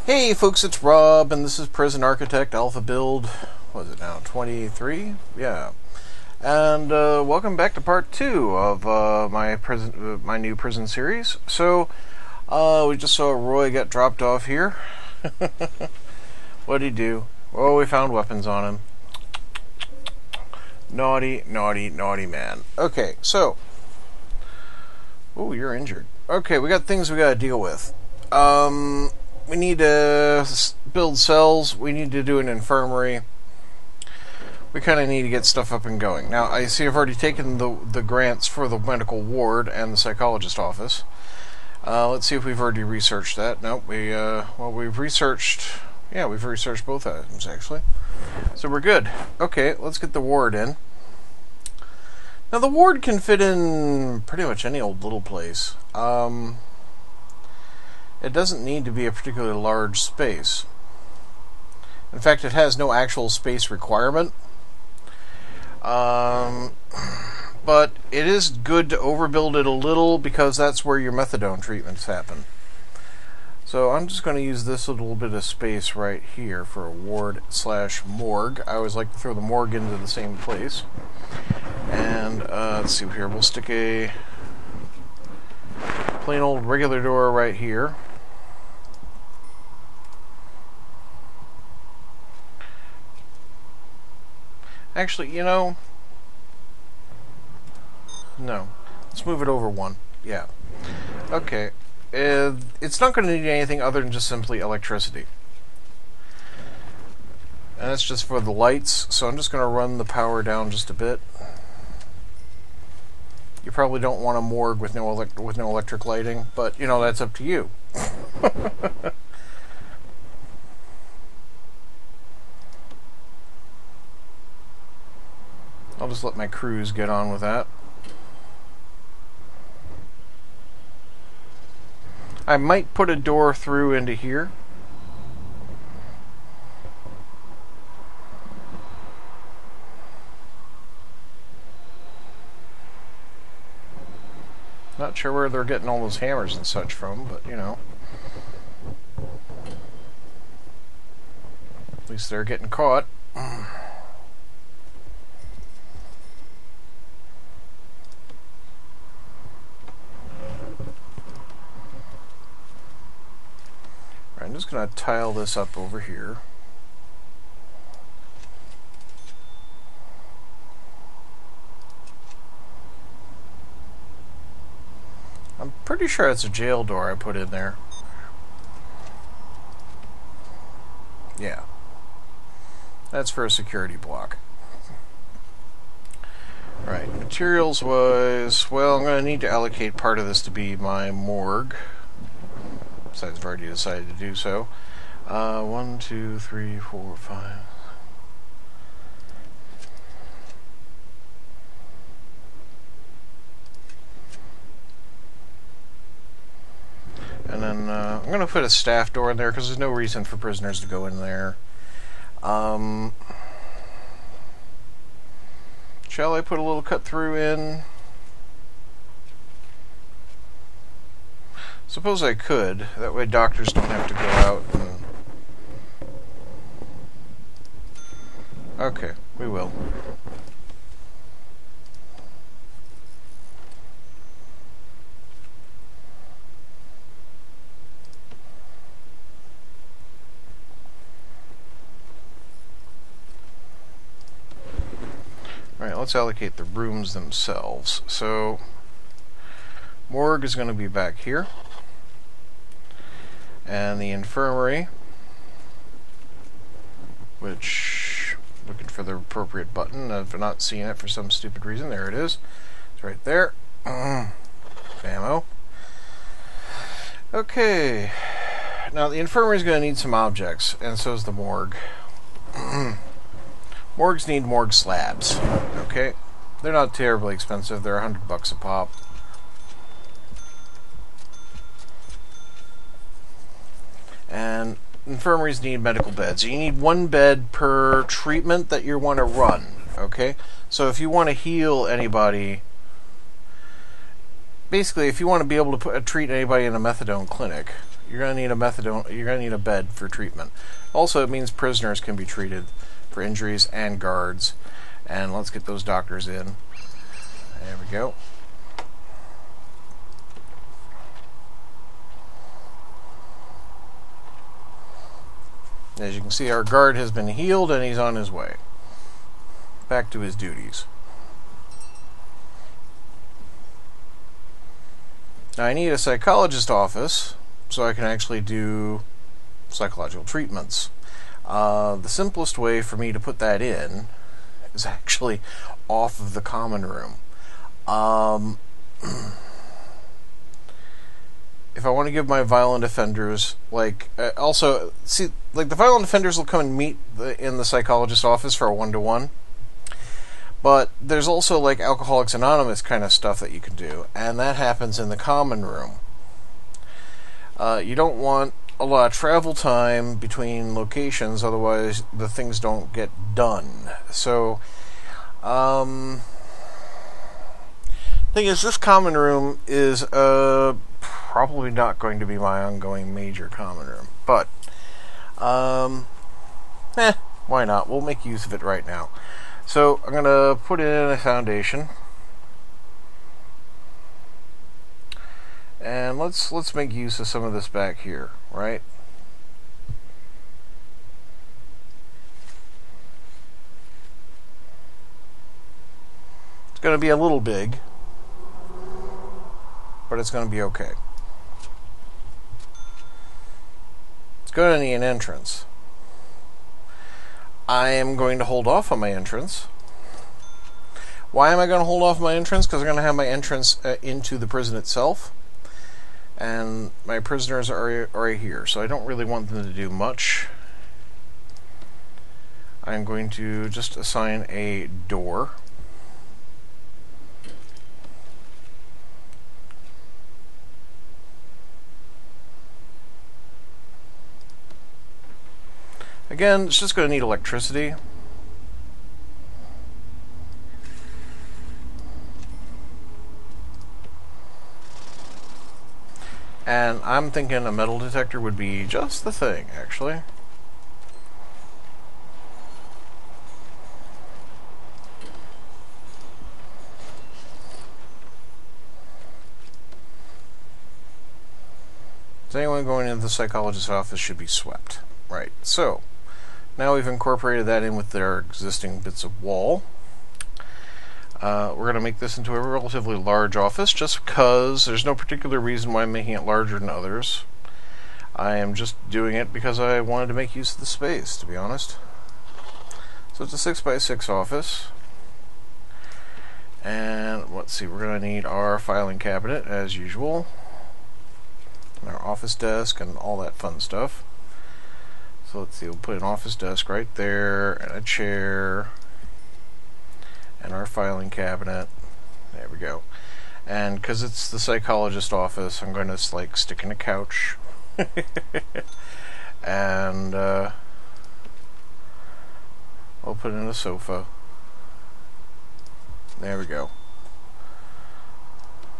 Hey folks, it's Rob, and this is Prison Architect Alpha Build, what is it now, 23? Yeah. And welcome back to part 2 of my new prison series. So, we just saw Roy get dropped off here. What'd he do? Oh, we found weapons on him. Naughty, naughty, naughty man. Okay, so. Oh, you're injured. Okay, we got things we gotta deal with. We need to build cells. We need to do an infirmary. We kind of need to get stuff up and going. Now, I see I've already taken the grants for the medical ward and the psychologist office. Let's see if we've already researched that. Nope, we've researched... Yeah, we've researched both items, actually. So we're good. Okay, let's get the ward in. Now, the ward can fit in pretty much any old little place. It doesn't need to be a particularly large space. In fact, it has no actual space requirement. But it is good to overbuild it a little because that's where your methadone treatments happen. So I'm just going to use this little bit of space right here for a ward/morgue. I always like to throw the morgue into the same place. And let's see here. We'll stick a plain old regular door right here. Actually, you know, no. Let's move it over one. Yeah. Okay. It's not going to need anything other than just simply electricity. And that's just for the lights, so I'm just going to run the power down just a bit. You probably don't want a morgue with no electric lighting, but, you know, that's up to you. I'll just let my crews get on with that. I might put a door through into here. Not sure where they're getting all those hammers and such from, but you know. At least they're getting caught. I'm just going to tile this up over here. I'm pretty sure it's a jail door I put in there. Yeah. That's for a security block. Right, materials was... Well, I'm going to need to allocate part of this to be my morgue. Besides, I've already decided to do so. 1, 2, 3, 4, 5. And then I'm going to put a staff door in there because there's no reason for prisoners to go in there. Shall I put a little cut through in? Suppose I could. That way doctors don't have to go out and... Okay, we will. Alright, let's allocate the rooms themselves. So, morgue is going to be back here. And the infirmary, which, looking for the appropriate button, I've not seen it for some stupid reason. There it is. It's right there. Ammo. Okay. Now, the infirmary is going to need some objects, and so is the morgue. Morgues need morgue slabs. Okay? They're not terribly expensive. They're $100 a pop. And infirmaries need medical beds. You need one bed per treatment that you want to run, okay? So if you want to heal anybody, basically if you want to be able to treat anybody in a methadone clinic, you're going to need a methadone. You're going to need a bed for treatment. Also, it means prisoners can be treated for injuries and guards. And let's get those doctors in. There we go. As you can see, our guard has been healed and he's on his way back to his duties. Now I need a psychologist office so I can actually do psychological treatments. The simplest way for me to put that in is actually off of the common room. If I want to give my violent offenders, also, see, like, the violent offenders will come and meet in the psychologist office for a one-to-one, but there's also, like, Alcoholics Anonymous kind of stuff that you can do, and that happens in the common room. You don't want a lot of travel time between locations, otherwise the things don't get done. So, thing is, this common room is, probably not going to be my ongoing major common room, but why not? We'll make use of it right now. So I'm going to put in a foundation, and let's make use of some of this back here, right? It's going to be a little big, but it's going to be okay. Going to need an entrance. I am going to hold off on my entrance. Why am I going to hold off my entrance? Because I'm going to have my entrance into the prison itself, and my prisoners are right here, so I don't really want them to do much. I'm going to just assign a door. Again, it's just going to need electricity. And I'm thinking a metal detector would be just the thing, actually. So anyone going into the psychologist's office should be swept. Right, so now we've incorporated that in with their existing bits of wall. We're going to make this into a relatively large office just because there's no particular reason why I'm making it larger than others. I am just doing it because I wanted to make use of the space, to be honest. So it's a 6x6 office. And let's see, we're going to need our filing cabinet as usual, and our office desk and all that fun stuff. So let's see, we'll put an office desk right there, and a chair, and our filing cabinet. There we go. And because it's the psychologist office, I'm going to stick in a couch. And I'll put in a sofa. There we go.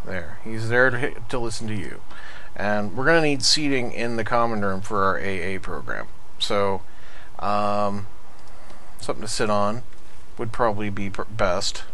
There. He's there to listen to you. And we're going to need seating in the common room for our AA program. So, something to sit on would probably be best.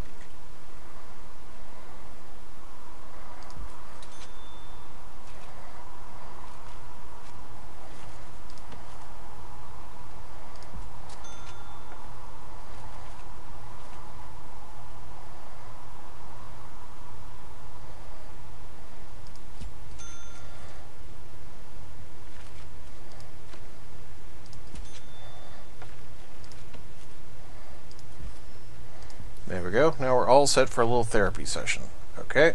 There we go. Now we're all set for a little therapy session. Okay.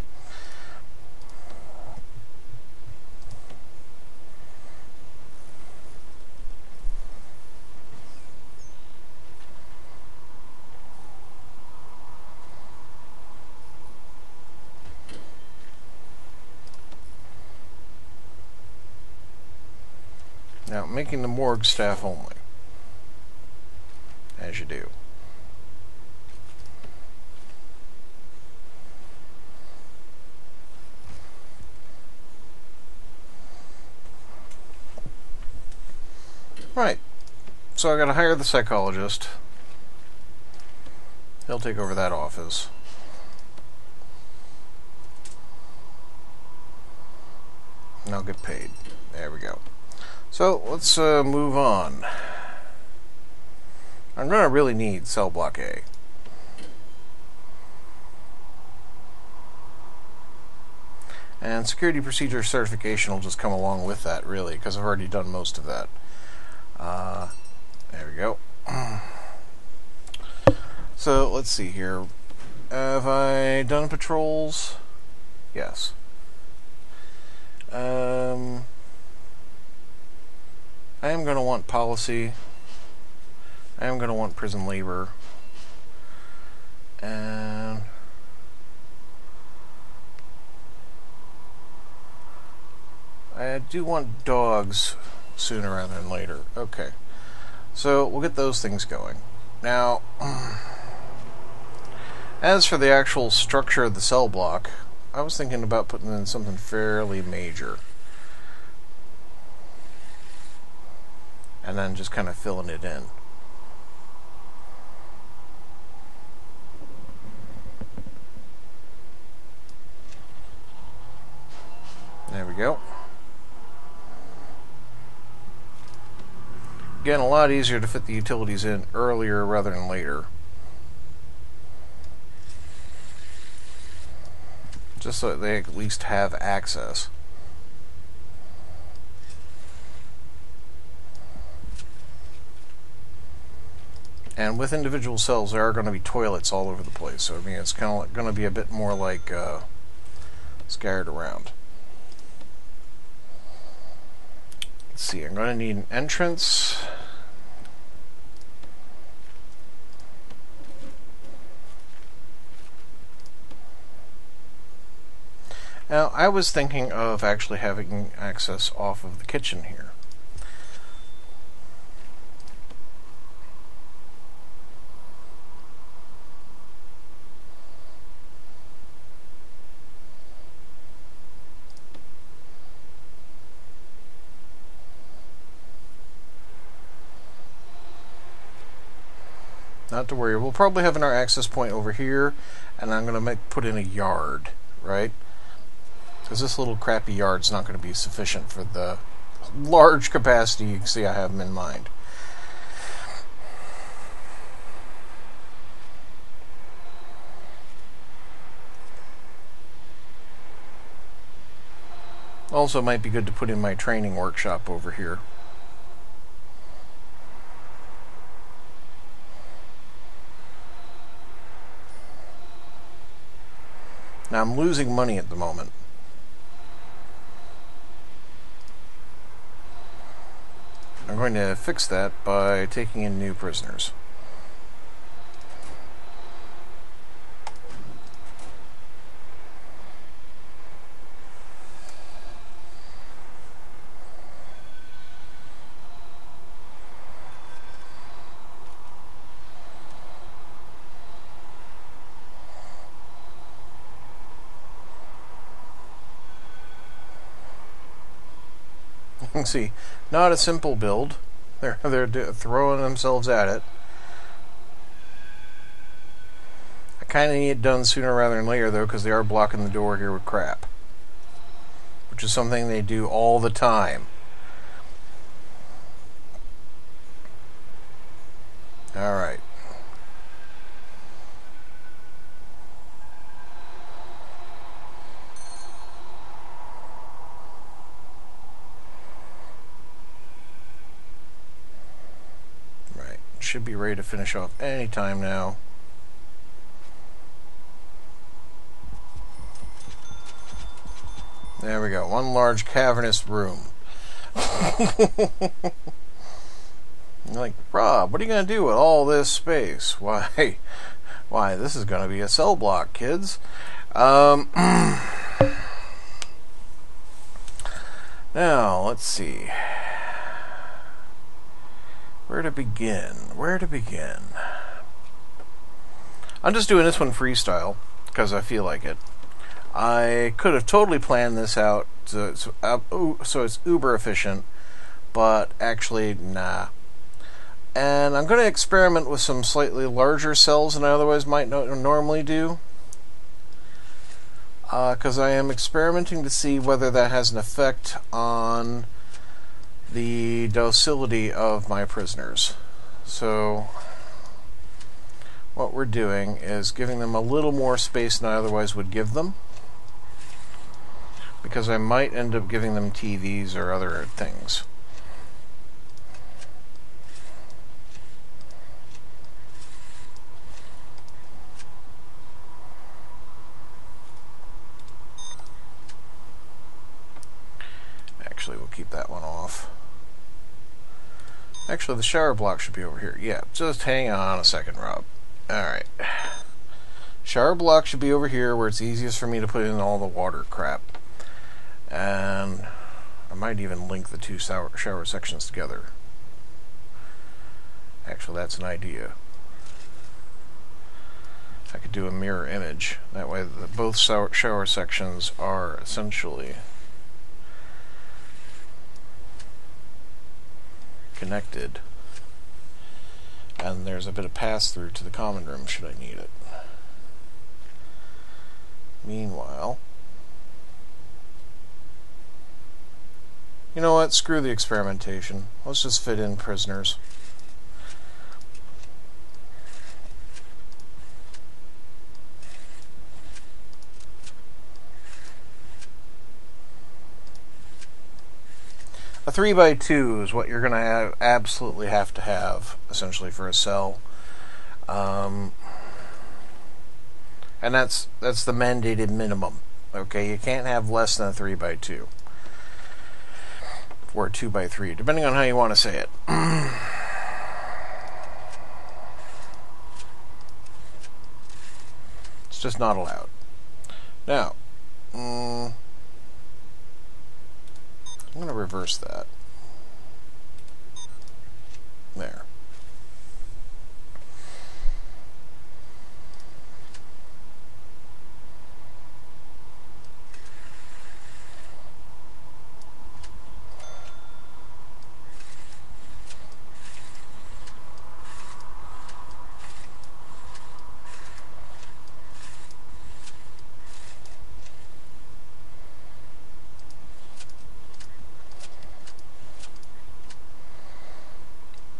Now, making the morgue staff only, as you do. Right. So I gotta hire the psychologist. He'll take over that office. And I'll get paid. There we go. So let's move on. I'm gonna really need cell block A. And security procedure certification will just come along with that, really, because I've already done most of that. There we go. So, let's see here. Have I done patrols? Yes. I am going to want policy. I am going to want prison labor. And I do want dogs sooner rather than later. Okay. So we'll get those things going. Now, as for the actual structure of the cell block, I was thinking about putting in something fairly major. And then just kind of filling it in. There we go. Again, a lot easier to fit the utilities in earlier rather than later. Just so that they at least have access. And with individual cells, there are going to be toilets all over the place. So, I mean, it's kind of going to be a bit more like scattered around. Let's see, I'm going to need an entrance. Now, I was thinking of actually having access off of the kitchen here. Not to worry, we'll probably have our access point over here, and I'm going to put in a yard, right? Because this little crappy yard's not going to be sufficient for the large capacity you can see I have them in mind. Also, it might be good to put in my training workshop over here. Now, I'm losing money at the moment. I'm going to fix that by taking in new prisoners. You can see, not a simple build. They're throwing themselves at it. I kind of need it done sooner rather than later, though, because they are blocking the door here with crap, which is something they do all the time. All right. Should be ready to finish off any time now. There we go. One large cavernous room. Like, Rob, what are you going to do with all this space? Why, this is going to be a cell block, kids. Now, let's see. Where to begin? I'm just doing this one freestyle because I feel like it. I could have totally planned this out so it's uber efficient, but actually, nah. And I'm going to experiment with some slightly larger cells than I otherwise might normally do, because I am experimenting to see whether that has an effect on the docility of my prisoners. So what we're doing is giving them a little more space than I otherwise would give them, because I might end up giving them TVs or other things. Actually, we'll keep that one off. Actually, the shower block should be over here. Yeah, just hang on a second, Rob. Alright. Shower block should be over here where it's easiest for me to put in all the water crap. And I might even link the two shower sections together. Actually, that's an idea. I could do a mirror image. That way both shower sections are essentially connected, and there's a bit of pass-through to the common room should I need it. Meanwhile, you know what? Screw the experimentation. Let's just fit in prisoners. A 3x2 is what you're going to absolutely have to have, essentially, for a cell. And that's the mandated minimum. Okay, you can't have less than a 3x2. Or a 2x3, depending on how you want to say it. It's just not allowed. Now, I'm going to reverse that. There.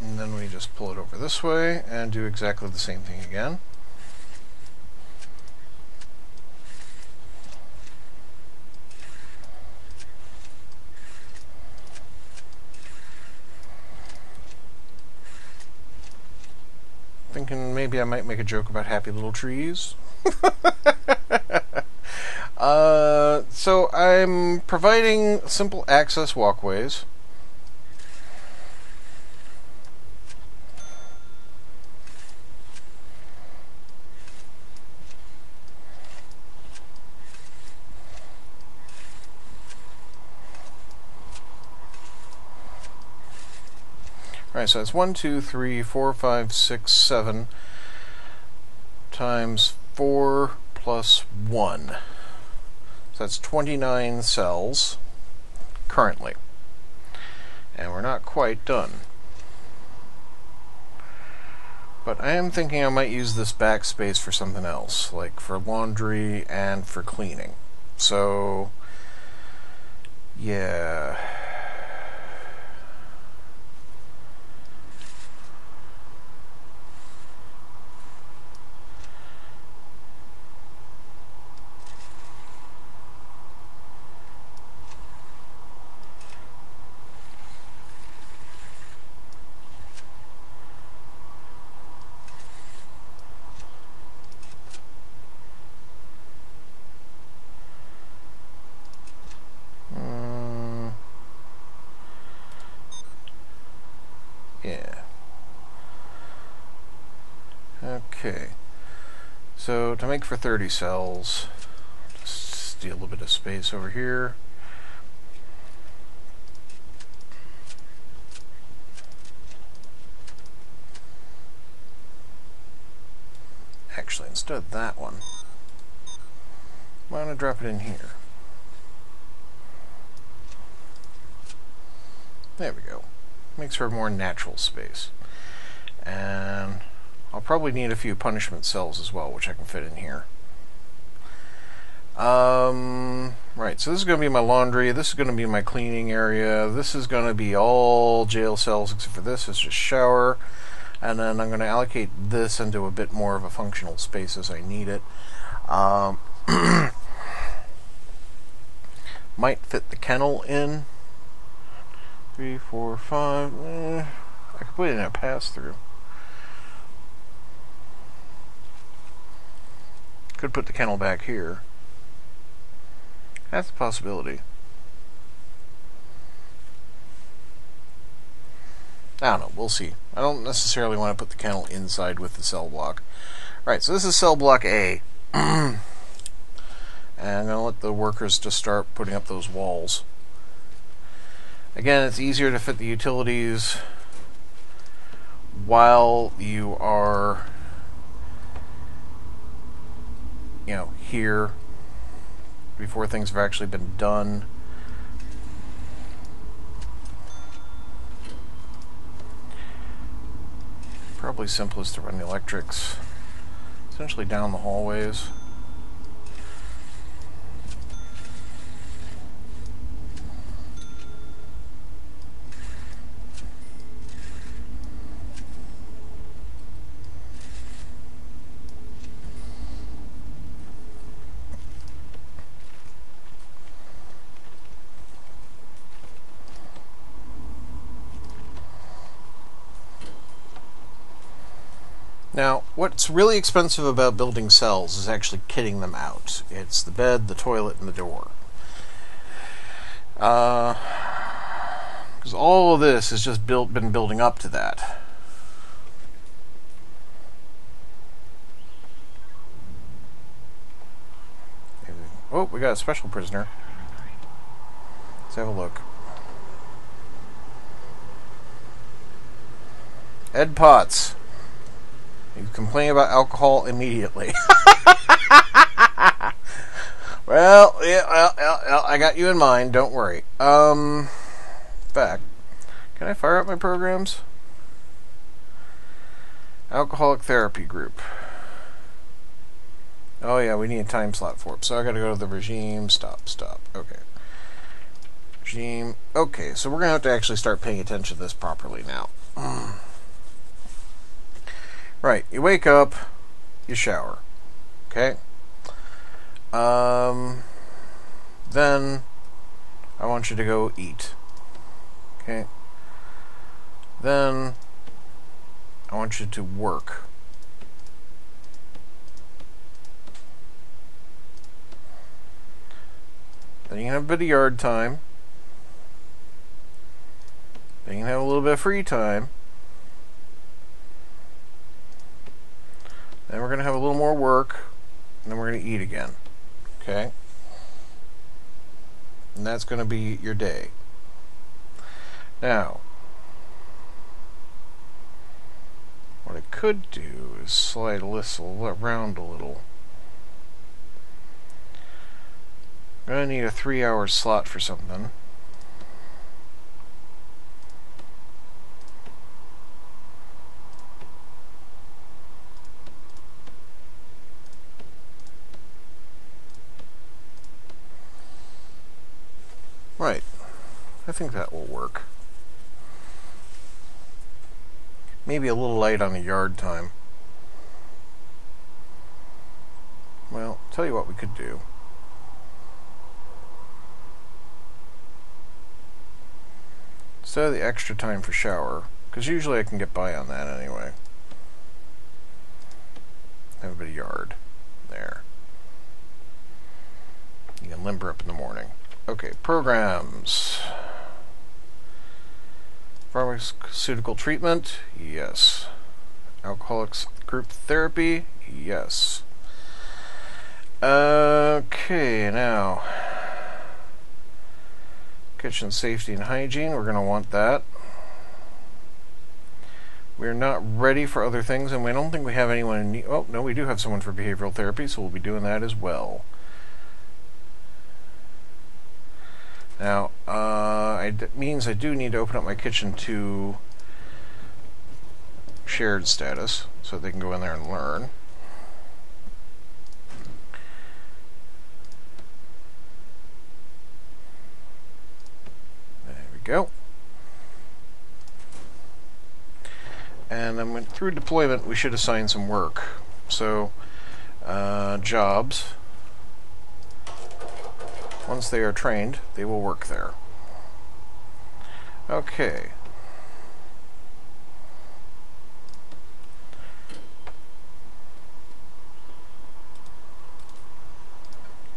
And then we just pull it over this way and do exactly the same thing again. Thinking maybe I might make a joke about happy little trees. So I'm providing simple access walkways. Alright, so it's 1, 2, 3, 4, 5, 6, 7 times 4 plus 1. So that's 29 cells currently. And we're not quite done. But I am thinking I might use this backspace for something else, like for laundry and for cleaning. So, yeah. Yeah. Okay. So to make for 30 cells, just steal a little bit of space over here. Actually, instead of that one, why don't I drop it in here? There we go. Makes for a more natural space. And I'll probably need a few punishment cells as well, which I can fit in here. Right, so this is going to be my laundry. This is going to be my cleaning area. This is going to be all jail cells except for this. It's just shower. And then I'm going to allocate this into a bit more of a functional space as I need it. Might fit the kennel in. 3, 4, 5. I could put it in a pass-through. Could put the kennel back here. That's a possibility. I don't know. We'll see. I don't necessarily want to put the kennel inside with the cell block. Right, so this is cell block A. And I'm going to let the workers just start putting up those walls. Again, it's easier to fit the utilities while you are, here before things have actually been done. Probably simplest to run the electrics essentially down the hallways. Now, what's really expensive about building cells is actually kitting them out. It's the bed, the toilet, and the door. Because all of this has just been building up to that. Oh, we got a special prisoner. Let's have a look. Ed Potts. You complain about alcohol immediately. Well, I got you in mind. Don't worry. In fact, can I fire up my programs? Alcoholic therapy group. Oh yeah, we need a time slot for it. So I got to go to the regime. Stop. Okay. Regime. Okay, so we're gonna have to actually start paying attention to this properly now. Right, you wake up, you shower, okay? Then I want you to go eat, okay? Then I want you to work. Then you can have a bit of yard time. Then you can have a little bit of free time. Then we're going to have a little more work, and then we're going to eat again. Okay? And that's going to be your day. Now, what I could do is slide this around a little. I'm going to need a 3-hour slot for something. Right. I think that will work. Maybe a little light on the yard time. Well, tell you what we could do. Instead of the extra time for shower, because usually I can get by on that anyway. Have a bit of yard. There. You can limber up in the morning. Okay, programs. Pharmaceutical treatment, yes. Alcoholics group therapy, yes. Okay, now. Kitchen safety and hygiene, we're going to want that. We're not ready for other things, and we don't think we have anyone in need. Oh, no, we do have someone for behavioral therapy, so we'll be doing that as well. Now, it means I do need to open up my kitchen to shared status, so they can go in there and learn. There we go. And then through deployment, we should assign some work. So, jobs. Once they are trained, they will work there. Okay.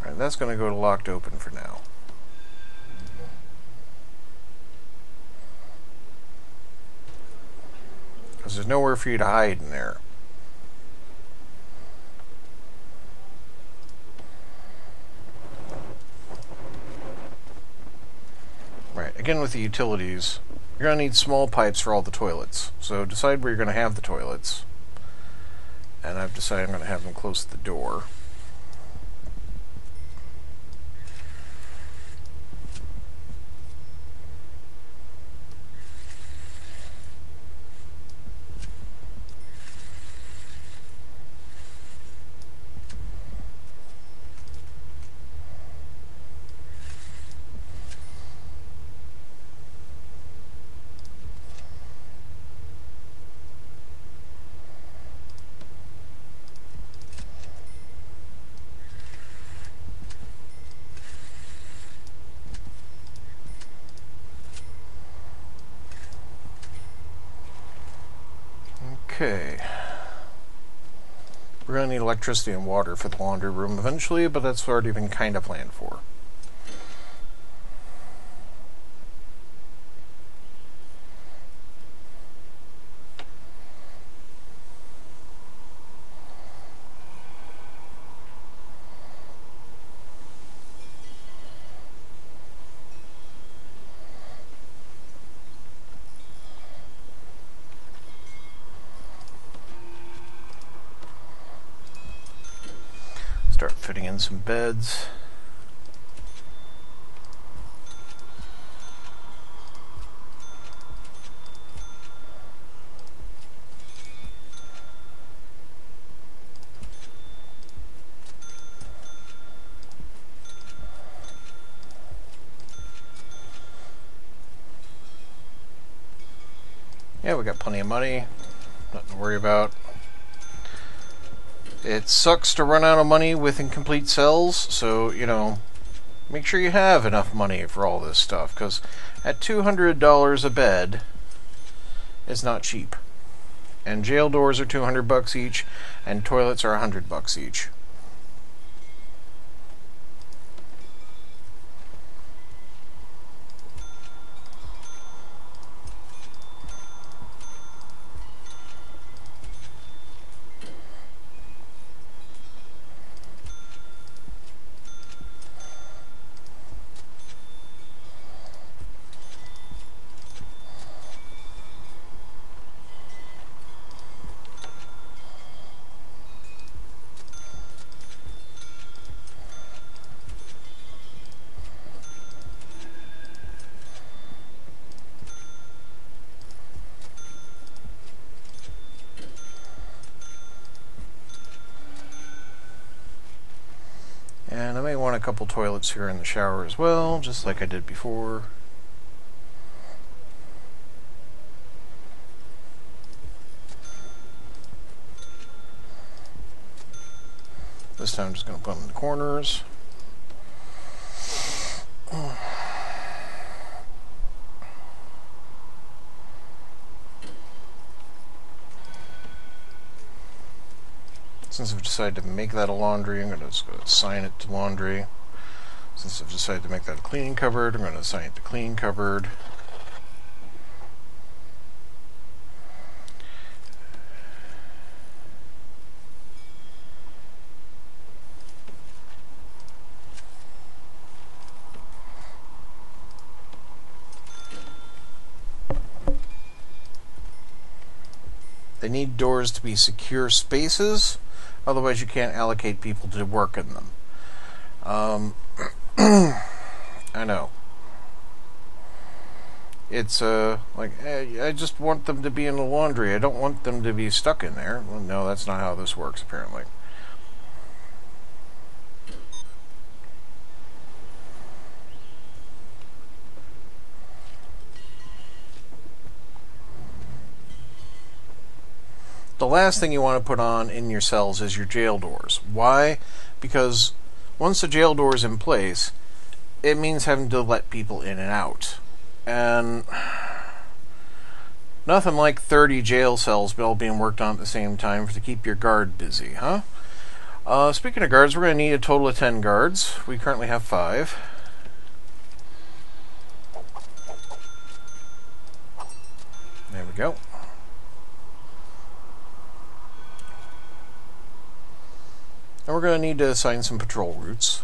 Alright, that's going to go to locked open for now. Because there's nowhere for you to hide in there. Right, again with the utilities, you're going to need small pipes for all the toilets. So decide where you're going to have the toilets. And I've decided I'm going to have them close to the door. Okay. We're going to need electricity and water for the laundry room eventually, but that's already been kind of planned for. Start fitting in some beds. Yeah, we got plenty of money. Nothing to worry about. It sucks to run out of money with incomplete cells, so, make sure you have enough money for all this stuff, because at $200 a bed, it's not cheap. And jail doors are $200 each, and toilets are $100 each. And I may want a couple toilets here in the shower as well, just like I did before. This time I'm just going to put them in the corners. Since I've decided to make that a laundry, I'm going to just go assign it to laundry. Since I've decided to make that a cleaning cupboard, I'm going to assign it to cleaning cupboard. They need doors to be secure spaces, otherwise you can't allocate people to work in them. I know. It's like, I just want them to be in the laundry. I don't want them to be stuck in there. Well, no, that's not how this works, apparently. The last thing you want to put on in your cells is your jail doors. Why? Because once the jail door is in place, it means having to let people in and out. And nothing like 30 jail cells all being worked on at the same time to keep your guard busy, huh? Speaking of guards, we're going to need a total of 10 guards. We currently have 5. There we go. And we're going to need to assign some patrol routes.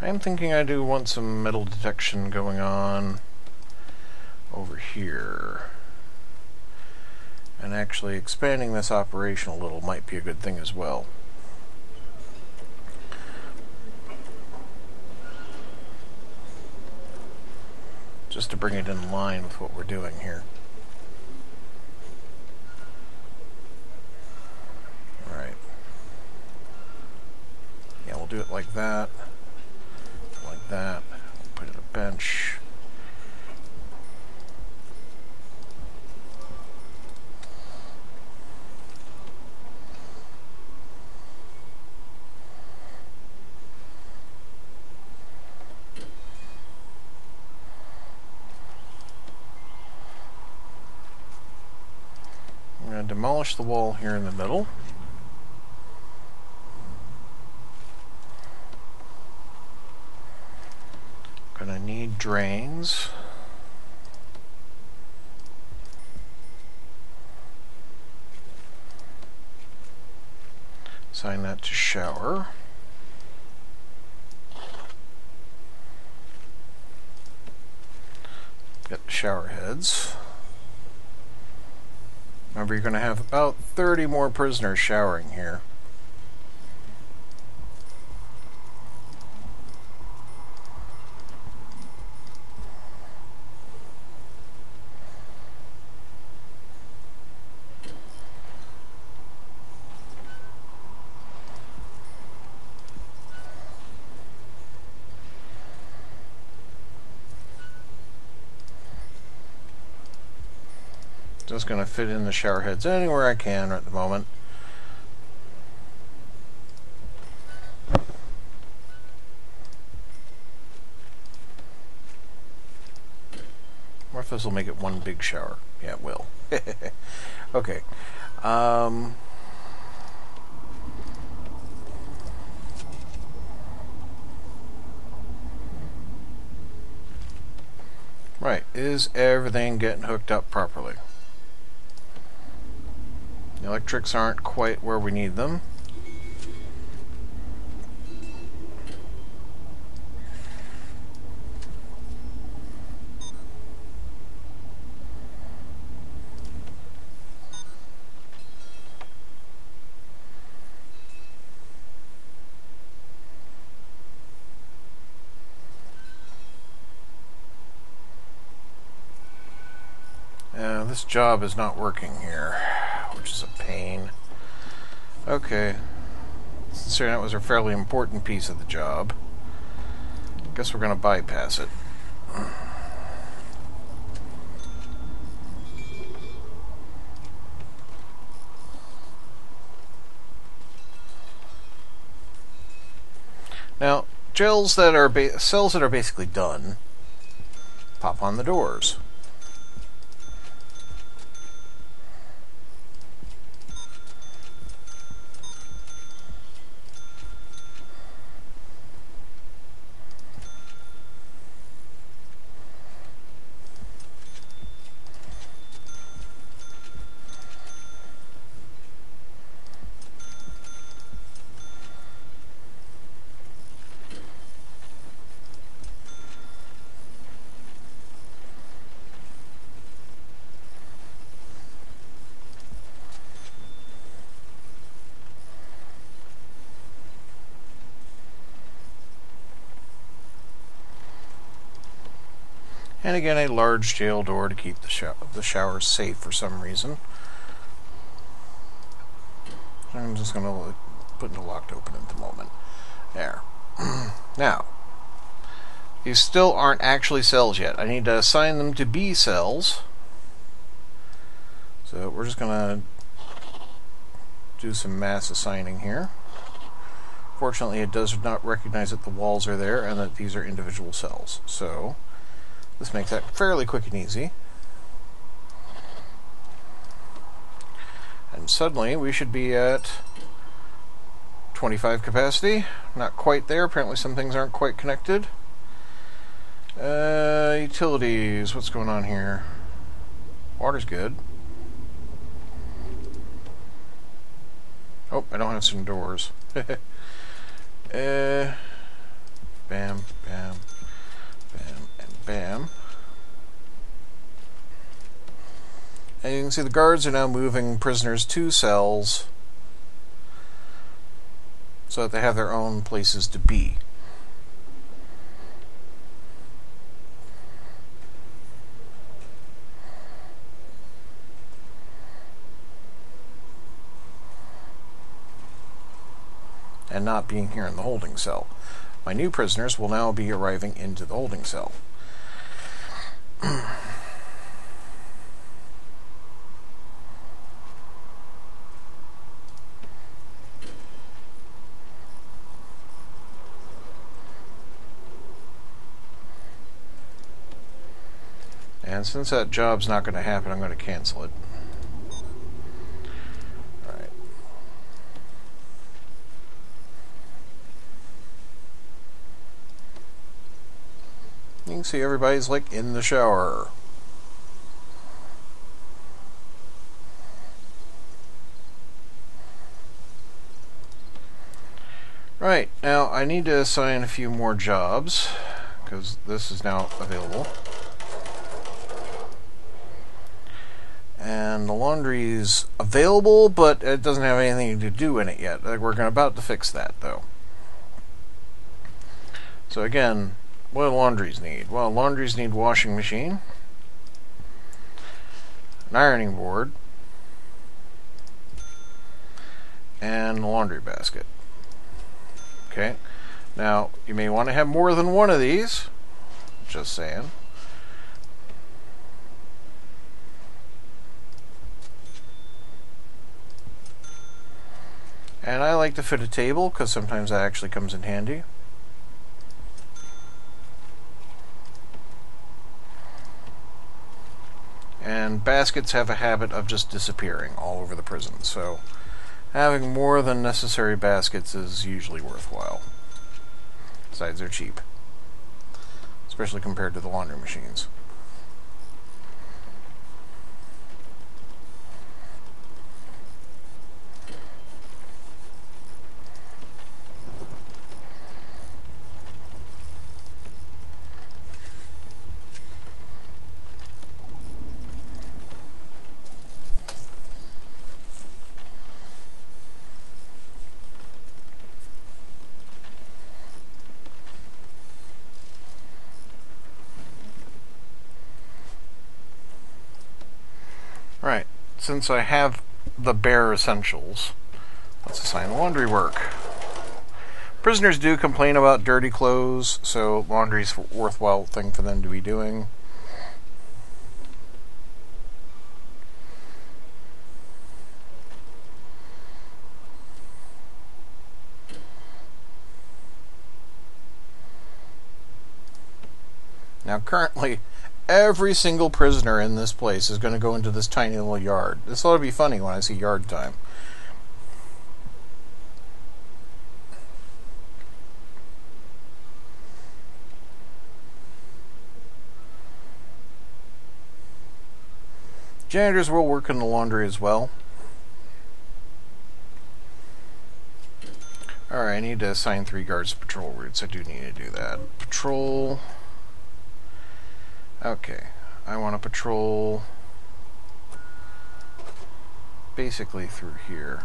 I'm thinking I do want some metal detection going on over here. And actually expanding this operation a little might be a good thing as well. Just to bring it in line with what we're doing here. Alright. Yeah, we'll do it like that. Like that. We'll put it a bench. I'm going to demolish the wall here in the middle. Gonna need drains. Assign that to shower. Get the shower heads. Remember, you're going to have about 30 more prisoners showering here. Just going to fit in the shower heads anywhere I can at the moment. Or if this will make it one big shower. Yeah, it will. Okay. Right. Is everything getting hooked up properly? The electrics aren't quite where we need them. This job is not working here, which is a pain. Okay. Considering that was a fairly important piece of the job, I guess we're going to bypass it. Now, cells that are basically done, pop on the doors. And again, a large jail door to keep the shower safe for some reason. I'm just going to put into locked open at the moment. There. Now, these still aren't actually cells yet. I need to assign them to be cells. So we're just going to do some mass assigning here. Fortunately, it does not recognize that the walls are there and that these are individual cells. So this makes that fairly quick and easy. And suddenly we should be at 25 capacity. Not quite there. Apparently some things aren't quite connected. Utilities. What's going on here? Water's good. Oh, I don't have some doors. Bam, bam, bam, and bam. And you can see the guards are now moving prisoners to cells so that they have their own places to be. And not being here in the holding cell. My new prisoners will now be arriving into the holding cell. And since that job's not going to happen, I'm going to cancel it. Alright. You can see everybody's like in the shower. Right, now I need to assign a few more jobs because this is now available. And the laundry's available, but it doesn't have anything to do in it yet. We're about to fix that, though. So again, what do laundries need? Well, laundries need washing machine, an ironing board, and a laundry basket. Okay. Now, you may want to have more than one of these. Just saying. And I like to fit a table because sometimes that actually comes in handy. And baskets have a habit of just disappearing all over the prison, so having more than necessary baskets is usually worthwhile. Besides, they're cheap, especially compared to the laundry machines. Right, since I have the bare essentials, let's assign laundry work. Prisoners do complain about dirty clothes, so laundry's a worthwhile thing for them to be doing. Now currently, every single prisoner in this place is going to go into this tiny little yard. This ought to be funny when I see yard time. Janitors will work in the laundry as well. Alright, I need to assign 3 guards to patrol routes. I do need to do that. Patrol. Okay, I want to patrol basically through here.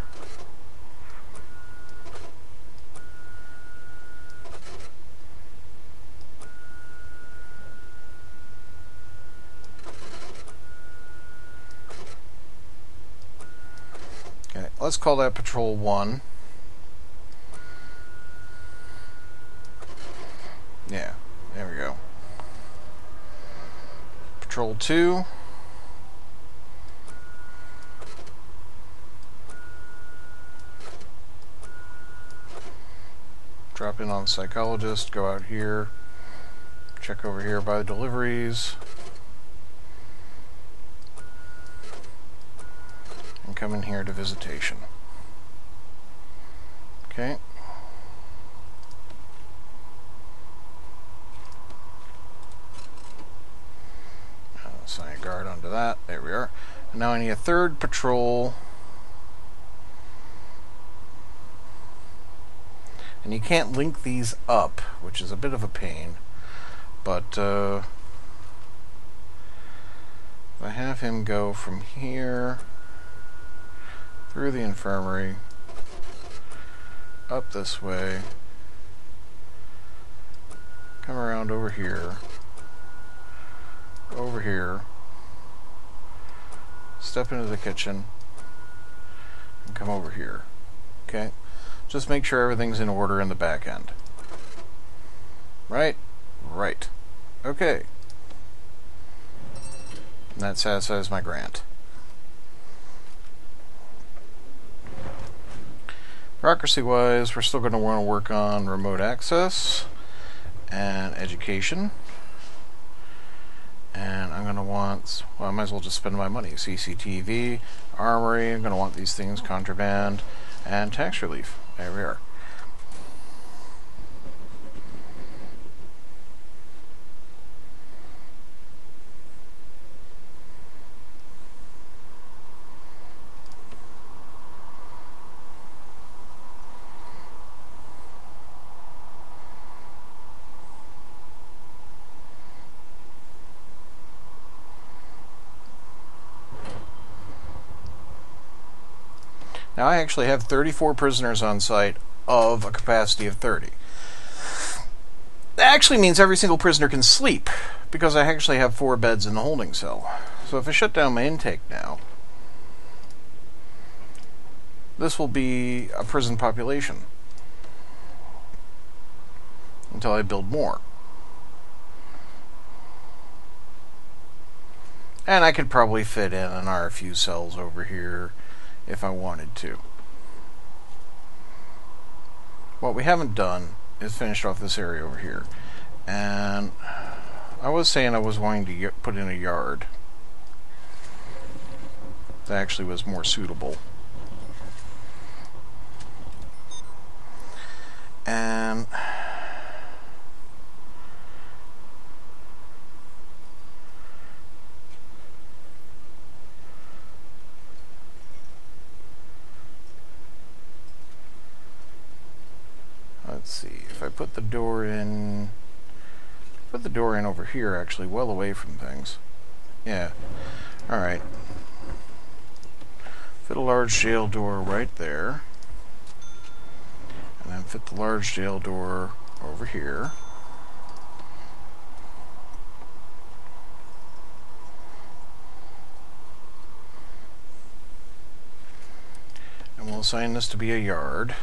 let's call that Patrol 1. Yeah, there we go. Patrol 2. Drop in on the psychologist, go out here, check over here by the deliveries, and come in here to visitation. Okay. Assign a guard onto that. There we are. And now I need a third patrol. And you can't link these up, which is a bit of a pain. But if I have him go from here through the infirmary, up this way, come around over here, step into the kitchen, and come over here. Okay? Just make sure everything's in order in the back end. Right? Right. Okay. And that satisfies my grant. Bureaucracy-wise, we're still going to want to work on remote access and education. And I'm going to want, well, I might as well just spend my money. CCTV, armory, I'm going to want these things, contraband, and tax relief. There we are. Now I actually have 34 prisoners on site of a capacity of 30. That actually means every single prisoner can sleep, because I actually have 4 beds in the holding cell. So if I shut down my intake now, this will be a prison population until I build more. And I could probably fit in an RFU cells over here if I wanted to. What we haven't done is finished off this area over here. And I was saying I was wanting to put in a yard. That actually was more suitable. And let's see, if I put the door in over here, actually, well away from things. Yeah. Alright. Fit a large jail door right there. And then fit the large jail door over here. And we'll assign this to be a yard.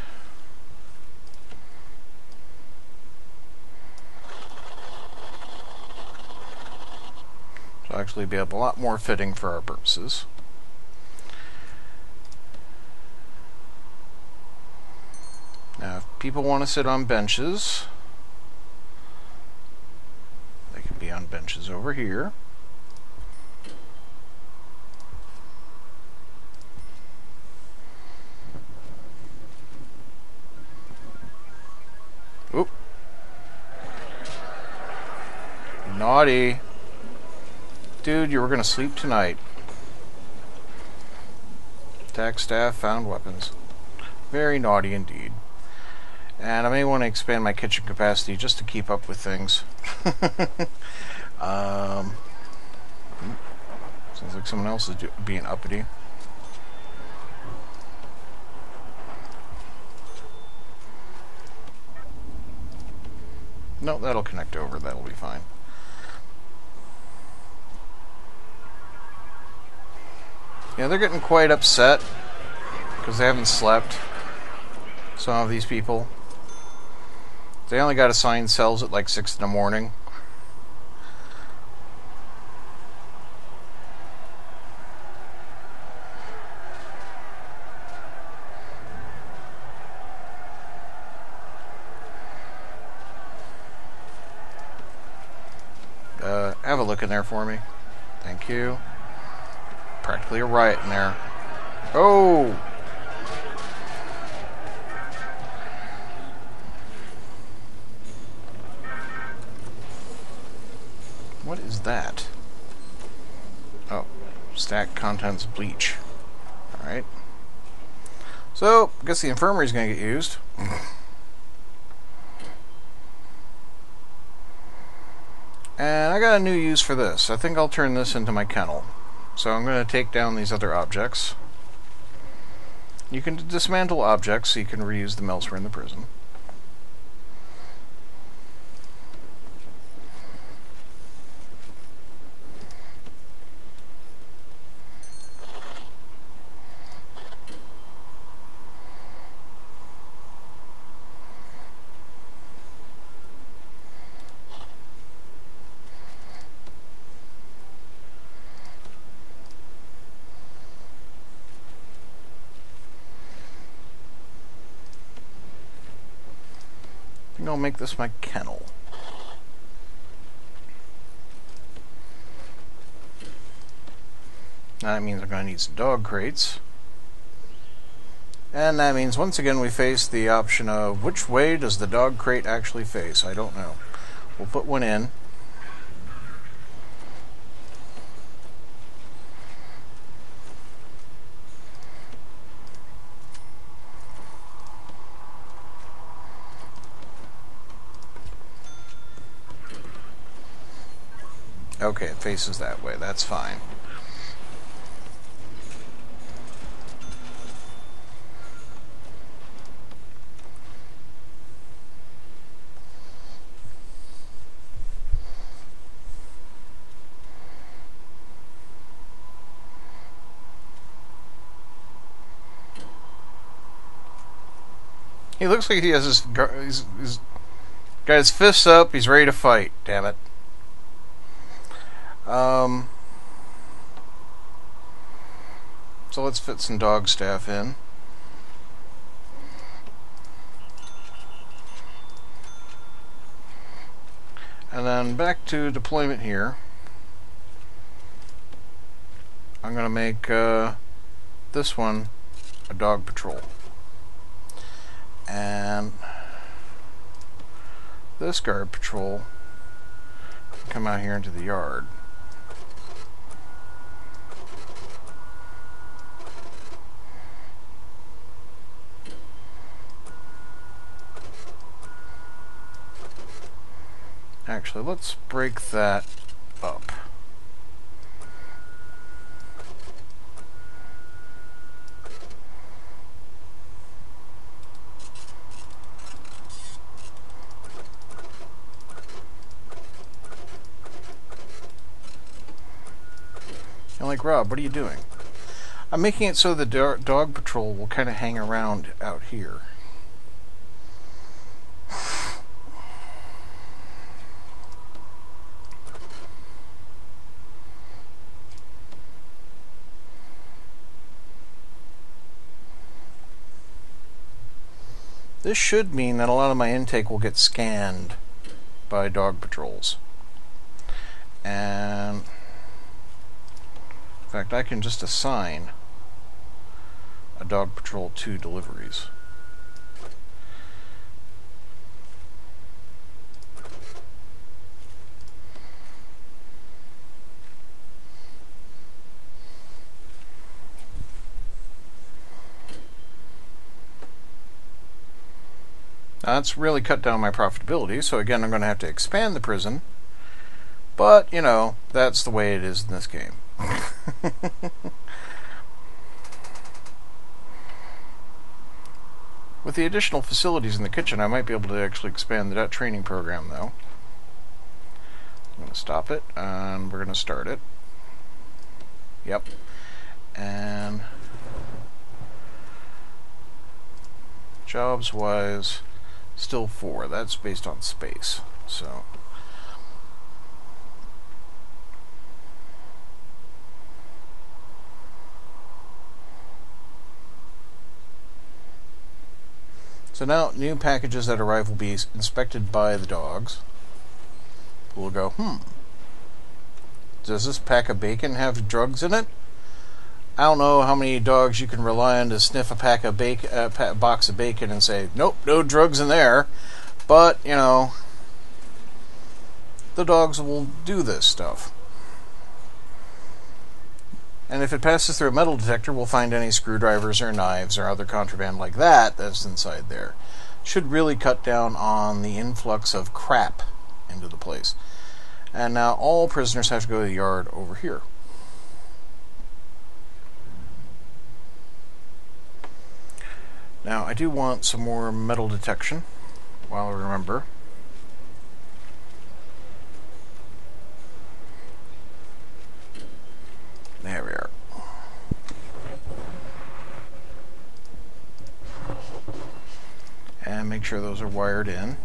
So actually be a lot more fitting for our purposes. Now, if people want to sit on benches, they can be on benches over here. Oop. Naughty. Dude, you were going to sleep tonight. Attack staff found weapons. Very naughty indeed. And I may want to expand my kitchen capacity just to keep up with things. Sounds like someone else is being uppity. No, that'll connect over. That'll be fine. Yeah, they're getting quite upset because they haven't slept. Some of these people. They only got assigned cells at like 6 in the morning. Have a look in there for me. Thank you. Practically a riot in there. Oh! What is that? Oh, stack contents bleach. Alright. So, I guess the infirmary's going to get used. And I got a new use for this. I think I'll turn this into my kennel. So I'm going to take down these other objects. You can dismantle objects so you can reuse them elsewhere in the prison. I think I'll make this my kennel. That means I'm going to need some dog crates. And that means once again we face the option of which way does the dog crate actually face? I don't know. We'll put one in. Okay, it faces that way. That's fine. He looks like he has he's got his fists up. He's ready to fight. Damn it. So let's fit some dog staff in. And then back to deployment here. I'm going to make this one a dog patrol. And this guard patrol can come out here into the yard. Actually, let's break that up. I'm like, Rob, what are you doing? I'm making it so the dog patrol will kind of hang around out here. This should mean that a lot of my intake will get scanned by dog patrols. And in fact, I can just assign a dog patrol to deliveries. Now, that's really cut down my profitability, so again I'm going to have to expand the prison, but you know, that's the way it is in this game. With the additional facilities in the kitchen, I might be able to actually expand that training program though. I'm going to stop it, and we're going to start it. Yep. And Jobs-wise, still 4. That's based on space. So now new packages that arrive will be inspected by the dogs. We'll go, does this pack of bacon have drugs in it? I don't know how many dogs you can rely on to sniff a box of bacon and say, nope, no drugs in there. But, you know, the dogs will do this stuff. And if it passes through a metal detector, we'll find any screwdrivers or knives or other contraband like that that's inside there. Should really cut down on the influx of crap into the place. And now all prisoners have to go to the yard over here. Now I do want some more metal detection while I remember. There we are. And make sure those are wired in.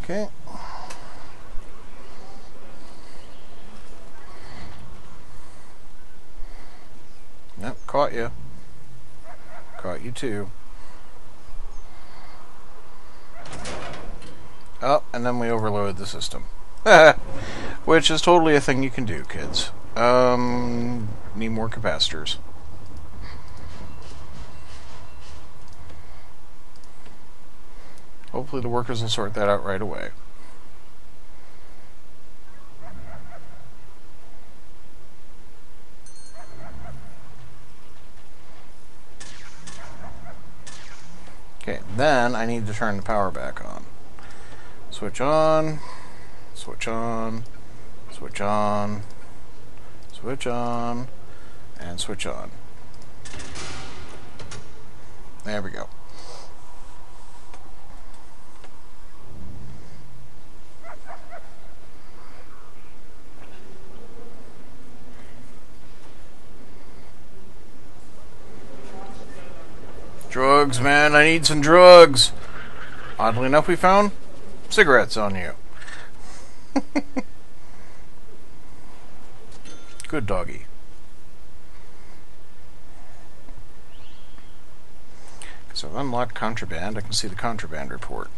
Okay. Yep, caught you. Caught you too. Oh, and then we overloaded the system. Which is totally a thing you can do, kids. Need more capacitors. Hopefully the workers will sort that out right away. Okay, then I need to turn the power back on. Switch on, switch on, switch on, switch on, and switch on. There we go. Drugs, man, I need some drugs. Oddly enough, we found cigarettes on you. Good doggy. So I've unlocked contraband. I can see the contraband report.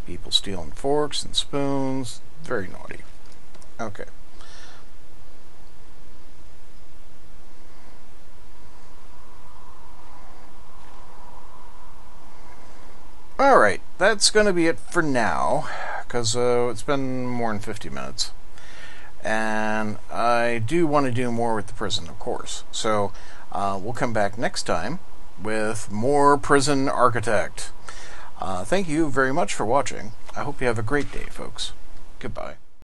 People stealing forks and spoons. Very naughty. Okay. Alright, that's going to be it for now, because it's been more than 50 minutes. And I do want to do more with the prison, of course. So we'll come back next time with more Prison Architect. Thank you very much for watching. I hope you have a great day, folks. Goodbye.